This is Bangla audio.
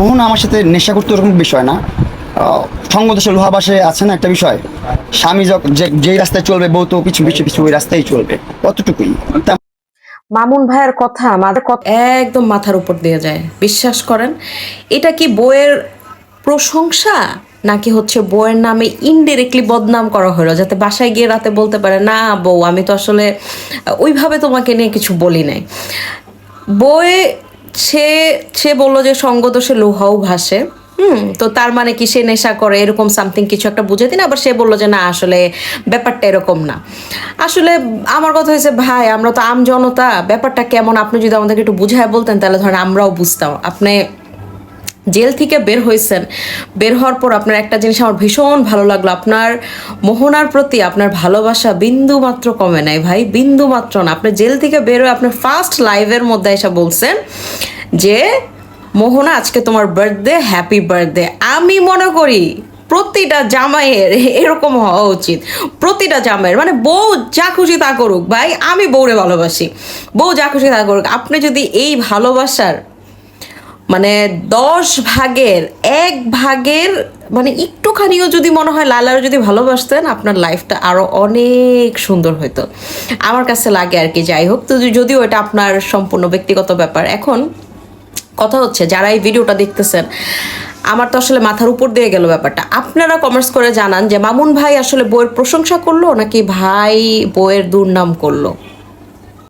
মোহনা আমার সাথে নেশা করতে ওরকম বিষয় না। সঙ্গদোষে লোহাবাসে আছে না একটা বিষয়, স্বামী যেই রাস্তায় চলবে বউ তো পিছু পিছু পিছু ওই রাস্তায় চলবে, কতটুকুই। মামুন ভাইয়ের কথা আমাদের কথা একদম মাথার উপর দিয়ে যায়। বিশ্বাস করেন, এটা কি বইয়ের প্রশংসা নাকি হচ্ছে বইয়ের নামে ইনডিরেক্টলি বদনাম করা হলো, যাতে বাসায় গিয়ে রাতে বলতে পারে না বউ আমি তো আসলে ওইভাবে তোমাকে নিয়ে কিছু বলি নাই। বই সে সে বললো যে সঙ্গদোষে লোহাও ভাসে। তো তার মানে কি সে নেশা করে এরকম সামথিং কিছু একটা বুঝে দিন। আবার সে বললো যে না আসলে ব্যাপারটা এরকম না। আসলে আমার কথা হয়েছে ভাই, আমরা তো আম জনতা, ব্যাপারটা কেমন আপনি যদি আমাদেরকে একটু বুঝায় বলতেন তাহলে ধরেন আমরাও বুঝতাম। আপনি জেল থেকে বের হয়েছেন, বের হওয়ার পর আপনার একটা জিনিস আমার ভীষণ ভালো লাগলো, আপনার মোহনার প্রতি আপনার ভালোবাসা বিন্দু মাত্র কমে নাই ভাই, বিন্দু মাত্র না। আপনি জেল থেকে বের হয়ে আপনার ফার্স্ট লাইভের মধ্যে এসে বলছেন যে মোহনা আজকে তোমার বার্থডে, হ্যাপি বার্থডে। আমি মনে করি প্রতিটা জামাইয়ের এরকম হওয়া উচিত। প্রতিটা জামাইয়ের মানে বউ যা খুশি তা করুক ভাই, আমি বউরে ভালোবাসি, বউ যা খুশি তা করুক। আপনি যদি এই ভালোবাসার মানে 10 ভাগের 1 ভাগের মানে একটুখানিও যদি মনে হয় লালারও যদি ভালোবাসতেন, আপনার লাইফটা আরো অনেক সুন্দর হতো আমার কাছে লাগে আর কি। যাই হোক, তো যদিও এটা আপনার সম্পূর্ণ ব্যক্তিগত ব্যাপার। এখন কথা হচ্ছে যারা এই ভিডিওটা দেখতেছেন, আমার তো আসলে মাথার উপর দিয়ে গেল ব্যাপারটা। আপনারা কমেন্টস করে জানান যে মামুন ভাই আসলে বইয়ের প্রশংসা করলো নাকি ভাই বইয়ের দুর্নাম করলো।